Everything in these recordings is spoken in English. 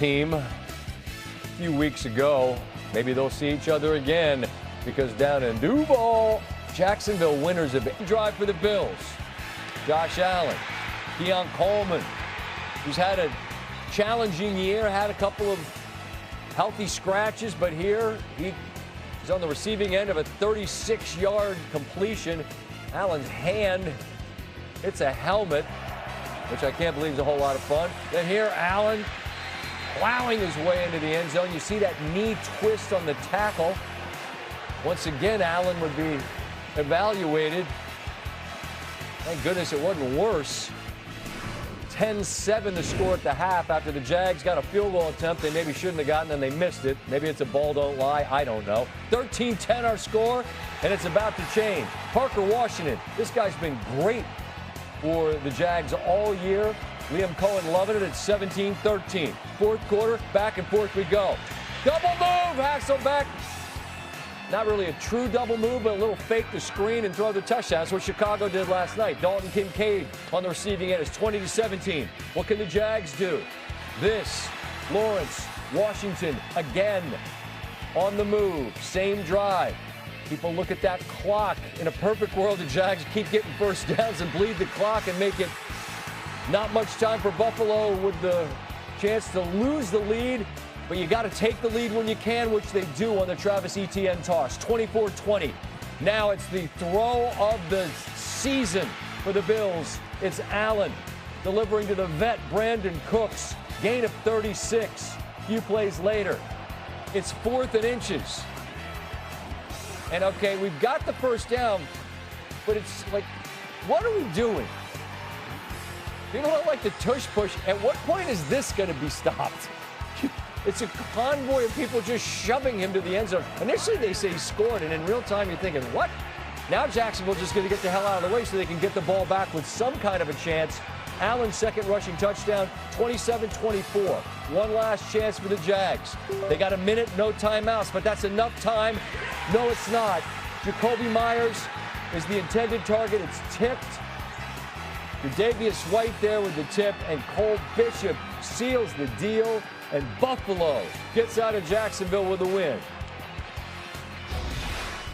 Team a few weeks ago. Maybe they'll see each other again because down in Duval, Jacksonville winners of a drive for the Bills. Josh Allen, Keon Coleman, who's had a challenging year, had a couple of healthy scratches, but here he's on the receiving end of a 36-yard completion. Allen's hand hits a helmet, which I can't believe is a whole lot of fun. Then here, Allen plowing his way into the end zone. You see that knee twist on the tackle. Once again, Allen would be evaluated. Thank goodness it wasn't worse. 10-7 the score at the half after the Jags got a field goal attempt they maybe shouldn't have gotten and they missed it. Maybe it's a ball don't lie. I don't know. 13-10 our score, and it's about to change. Parker Washington, this guy's been great for the Jags all year. Liam Cohen loving it at 17-13. Fourth quarter, back and forth we go. Double move, Hasselbeck. Not really a true double move, but a little fake the screen and throw the touchdown. That's what Chicago did last night. Dalton Kincaid on the receiving end is 20-17. What can the Jags do? This, Lawrence, Washington again on the move. Same drive. People look at that clock. In a perfect world, the Jags keep getting first downs and bleed the clock and make it not much time for Buffalo with the chance to lose the lead. But you got to take the lead when you can, which they do on the Travis Etienne toss. 24-20. Now it's the throw of the season for the Bills. It's Allen delivering to the vet Brandon Cooks. Gain of 36. A few plays later, it's 4th and inches. And okay, we've got the first down, but it's like, what are we doing? People don't like the tush push. At what point is this going to be stopped? It's a convoy of people just shoving him to the end zone. Initially, they say he scored, and in real time, you're thinking, what? Now Jacksonville just going to get the hell out of the way so they can get the ball back with some kind of a chance. Allen's second rushing touchdown, 27-24. One last chance for the Jags. They got a minute, no timeouts, but that's enough time. No, it's not. Jacoby Myers is the intended target. It's tipped. Davius White there with the tip, and Cole Bishop seals the deal, and Buffalo gets out of Jacksonville with a win.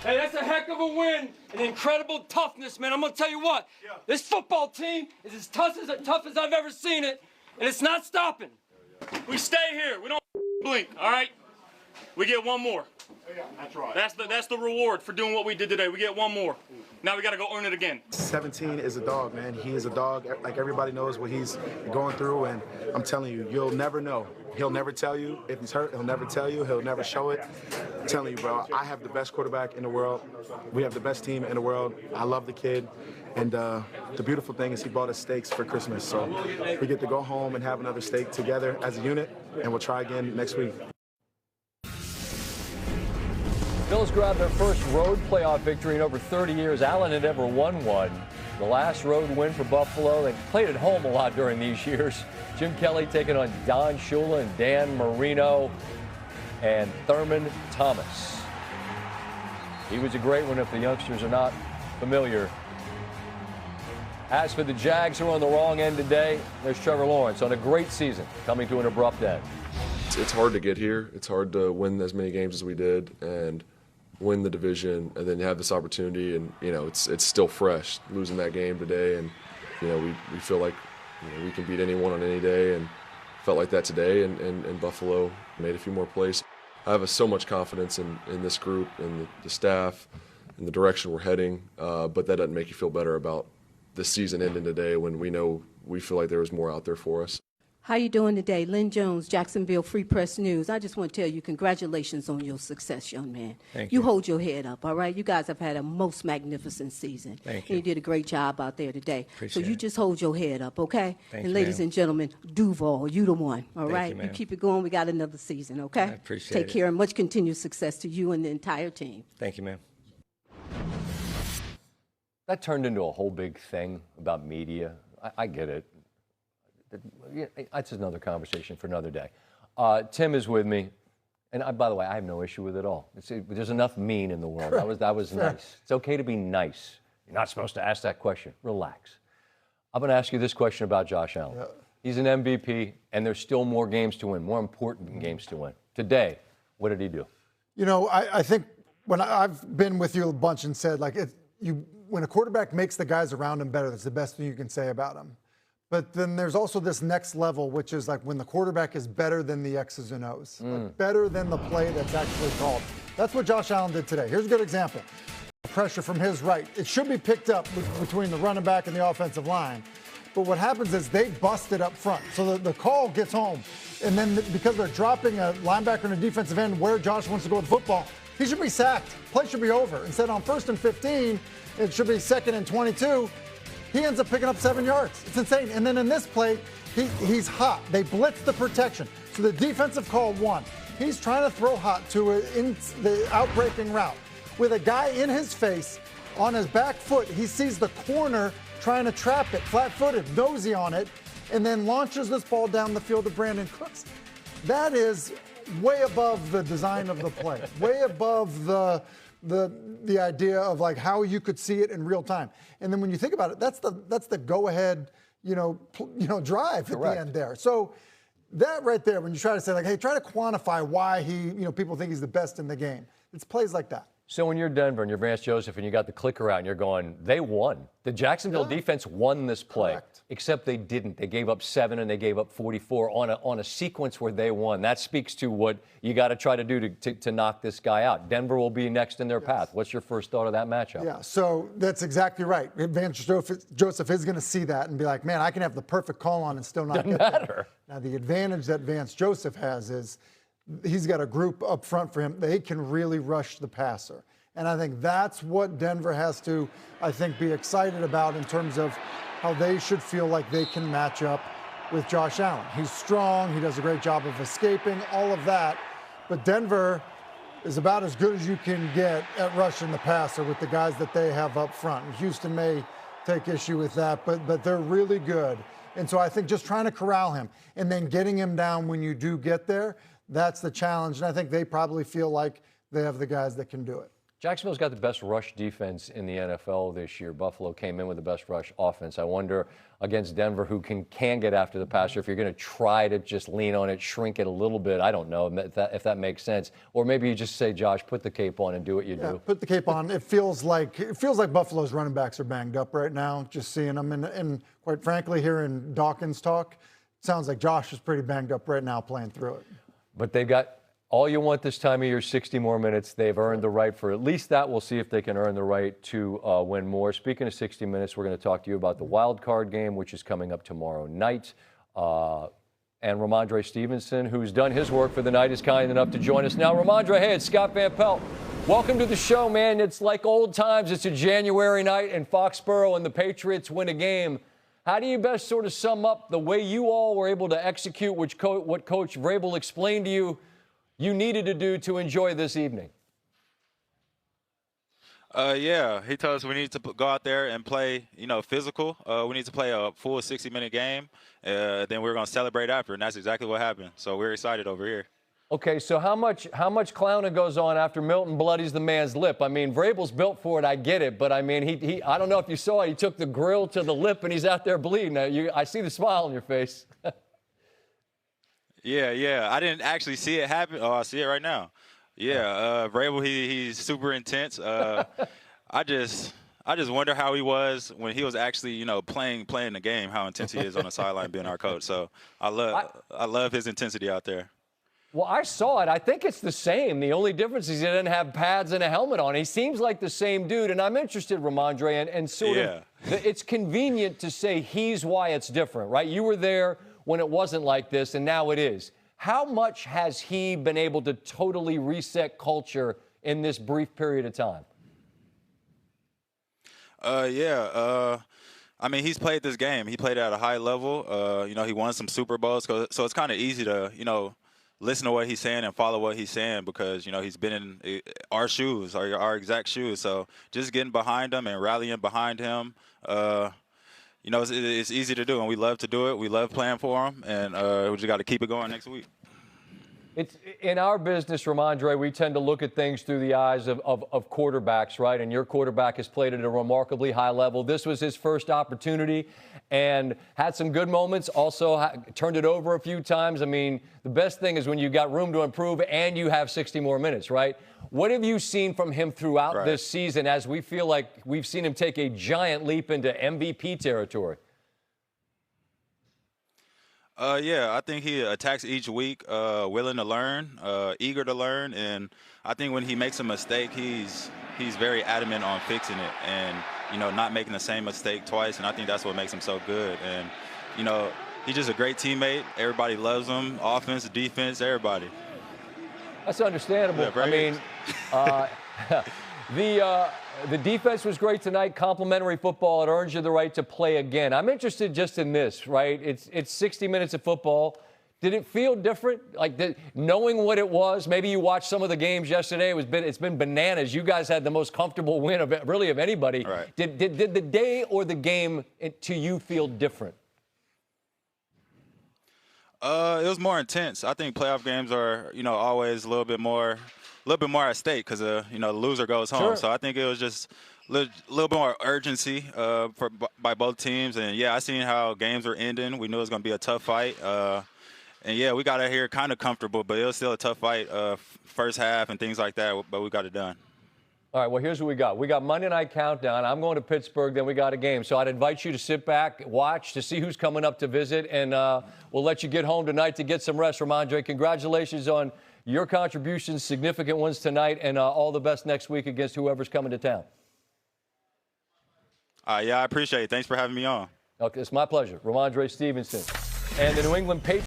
Hey, that's a heck of a win. An incredible toughness, man. I'm going to tell you what. Yeah. This football team is as tough as I've ever seen it, and it's not stopping. We stay here. We don't blink, all right? We get one more. Yeah, that's right. That's the reward for doing what we did today. We get one more. Now we got to go earn it again. 17 is a dog, man. He is a dog. Like, everybody knows what he's going through, and I'm telling you, you'll never know. He'll never tell you if he's hurt. He'll never tell you. He'll never show it. I'm telling you, bro, I have the best quarterback in the world. We have the best team in the world. I love the kid. And the beautiful thing is he bought us steaks for Christmas. So we get to go home and have another steak together as a unit, and we'll try again next week. Bills grabbed their first road playoff victory in over 30 years. Allen had ever won one. The last road win for Buffalo. They played at home a lot during these years. Jim Kelly taking on Don Shula and Dan Marino and Thurman Thomas. He was a great one if the youngsters are not familiar. As for the Jags, who are on the wrong end today, there's Trevor Lawrence on a great season coming to an abrupt end. It's hard to get here. It's hard to win as many games as we did and win the division, and then you have this opportunity, and it's still fresh. Losing that game today, and we feel like we can beat anyone on any day, and felt like that today. And Buffalo made a few more plays. I have so much confidence in this group and the staff and the direction we're heading, but that doesn't make you feel better about the season ending today when we feel like there was more out there for us. How you doing today? Lynn Jones, Jacksonville Free Press News. I just want to tell you congratulations on your success, young man. Thank you. You hold your head up, all right? You guys have had a most magnificent season. Thank you. you. You did a great job out there today. Appreciate so you it. just hold your head up, okay? Thank and you, ladies ma'am. and gentlemen, Duval, you the one, all Thank right? you, ma'am. keep it going. We got another season, okay? I appreciate Take it. care and much continued success to you and the entire team. Thank you, ma'am. That turned into a whole big thing about media. I get it. That's another conversation for another day. Tim is with me, and by the way, I have no issue with it at all. There's enough mean in the world. That was nice. It's okay to be nice. You're not supposed to ask that question. Relax. I'm going to ask you this question about Josh Allen. He's an MVP, and there's still more games to win, more important games to win. Today, what did he do? You know, I think when I've been with you a bunch and said, like, when a quarterback makes the guys around him better, that's the best thing you can say about him. But then there's also this next level, which is like when the quarterback is better than the X's and O's, like better than the play that's actually called. That's what Josh Allen did today. Here's a good example. Pressure from his right. It should be picked up between the running back and the offensive line. But what happens is they bust it up front. So the call gets home. And then because they're dropping a linebacker and a defensive end where Josh wants to go with the football, he should be sacked. Play should be over. Instead, on 1st and 15, it should be 2nd and 22. He ends up picking up 7 yards. It's insane. And then in this play, he's hot. They blitz the protection. So the defensive call won. He's trying to throw hot to the outbreaking route. With a guy in his face, on his back foot, he sees the corner trying to trap it, flat-footed, nosy on it, and then launches this ball down the field to Brandon Cooks. That is way above the design of the play, way above the idea of like how you could see it in real time. And then when you think about it, that's the go-ahead, drive at the end there. So that right there, when you try to say like, hey, try to quantify why people think he's the best in the game. It's plays like that. So when you're Denver and you're Vance Joseph and you got the clicker out and you're going, they won. The Jacksonville defense won this play. Correct. Except they didn't. They gave up 7 and they gave up 44 on a sequence where they won. That speaks to what you got to try to do to knock this guy out. Denver will be next in their path. What's your first thought of that matchup? Yeah, so that's exactly right. Vance Joseph is going to see that and be like, man, I can have the perfect call on and still not get there. Now, the advantage that Vance Joseph has is he's got a group up front for him. They can really rush the passer. And I think that's what Denver has to, be excited about in terms of how they should feel like they can match up with Josh Allen. He's strong. He does a great job of escaping, all of that. But Denver is about as good as you can get at rushing the passer with the guys that they have up front. And Houston may take issue with that, but they're really good. And so I think just trying to corral him and then getting him down when you do get there, that's the challenge. And I think they probably feel like they have the guys that can do it. Jacksonville's got the best rush defense in the NFL this year. Buffalo came in with the best rush offense. I wonder against Denver, who can get after the passer, if you're going to try to just lean on it, shrink it a little bit. I don't know if that makes sense. Or maybe you just say, Josh, put the cape on and do what you do. Put the cape on. It feels like Buffalo's running backs are banged up right now, just seeing them. And quite frankly, hearing Dawkins talk, it sounds like Josh is pretty banged up right now playing through it. But they've got all you want this time of year, 60 more minutes. They've earned the right for at least that. We'll see if they can earn the right to win more. Speaking of 60 minutes, we're going to talk to you about the wild card game, which is coming up tomorrow night. And Ramondre Stevenson, who's done his work for the night, is kind enough to join us now. Ramondre, hey, it's Scott Van Pelt. Welcome to the show, man. It's like old times. It's a January night in Foxborough, and the Patriots win a game. How do you best sort of sum up the way you all were able to execute what Coach Vrabel explained to you needed to do to enjoy this evening? Yeah, he told us we need to go out there and play, physical. We need to play a full 60-minute game. Then we're going to celebrate after, and that's exactly what happened. So we're excited over here. Okay, so how much clowning goes on after Milton bloodies the man's lip? I mean, Vrabel's built for it, I get it, but I mean, he I don't know if you saw it. He took the grill to the lip, and he's out there bleeding. Now, I see the smile on your face. Yeah. I didn't actually see it happen. Oh, I see it right now. Yeah, Vrabel, he's super intense. I just wonder how he was when he was actually, playing the game, how intense he is on the sideline being our coach. So I love his intensity out there. Well, I saw it. I think it's the same. The only difference is he didn't have pads and a helmet on. He seems like the same dude, and I'm interested, Ramondre, and sort of it's convenient to say he's why it's different, right? You were there when it wasn't like this, and now it is. How much has he been able to totally reset culture in this brief period of time? I mean, he's played this game. He played at a high level. He won some Super Bowls, so it's kind of easy to, listen to what he's saying and follow what he's saying because, he's been in our shoes, our exact shoes. So just getting behind him and rallying behind him, it's easy to do, and we love to do it. We love playing for him, and we just got to keep it going next week. It's in our business, Ramondre, we tend to look at things through the eyes of quarterbacks, right? And your quarterback has played at a remarkably high level. This was his first opportunity and had some good moments, also turned it over a few times. I mean, the best thing is when you got room to improve and you have 60 more minutes, right? What have you seen from him throughout this season as we feel like we've seen him take a giant leap into MVP territory? Yeah, I think he attacks each week, willing to learn, eager to learn, and I think when he makes a mistake, he's very adamant on fixing it and, you know, not making the same mistake twice, and I think that's what makes him so good. And, you know, he's just a great teammate. Everybody loves him, offense, defense, everybody. That's understandable. Yeah, I mean, the defense was great tonight. Complimentary football. It earns you the right to play again. I'm interested just in this, right? It's 60 minutes of football. Did it feel different? Like knowing what it was? Maybe you watched some of the games yesterday. It's been bananas. You guys had the most comfortable win of anybody. Right. Did the day or the game to you feel different? It was more intense. I think playoff games are, you know, always a little bit more at stake because, you know, the loser goes home. Sure. So I think it was just a little bit more urgency by both teams. And, yeah, I seen how games were ending. We knew it was going to be a tough fight. And, yeah, we got out here kind of comfortable, but it was still a tough fight first half and things like that, but we got it done. All right, well, here's what we got. We got Monday Night Countdown. I'm going to Pittsburgh, then we got a game. So I'd invite you to sit back, watch, to see who's coming up to visit, and we'll let you get home tonight to get some rest, Ramondre. Congratulations on your contributions, significant ones tonight, and all the best next week against whoever's coming to town. Yeah, I appreciate it. Thanks for having me on. Okay, it's my pleasure. Ramondre Stevenson. And the New England Patriots.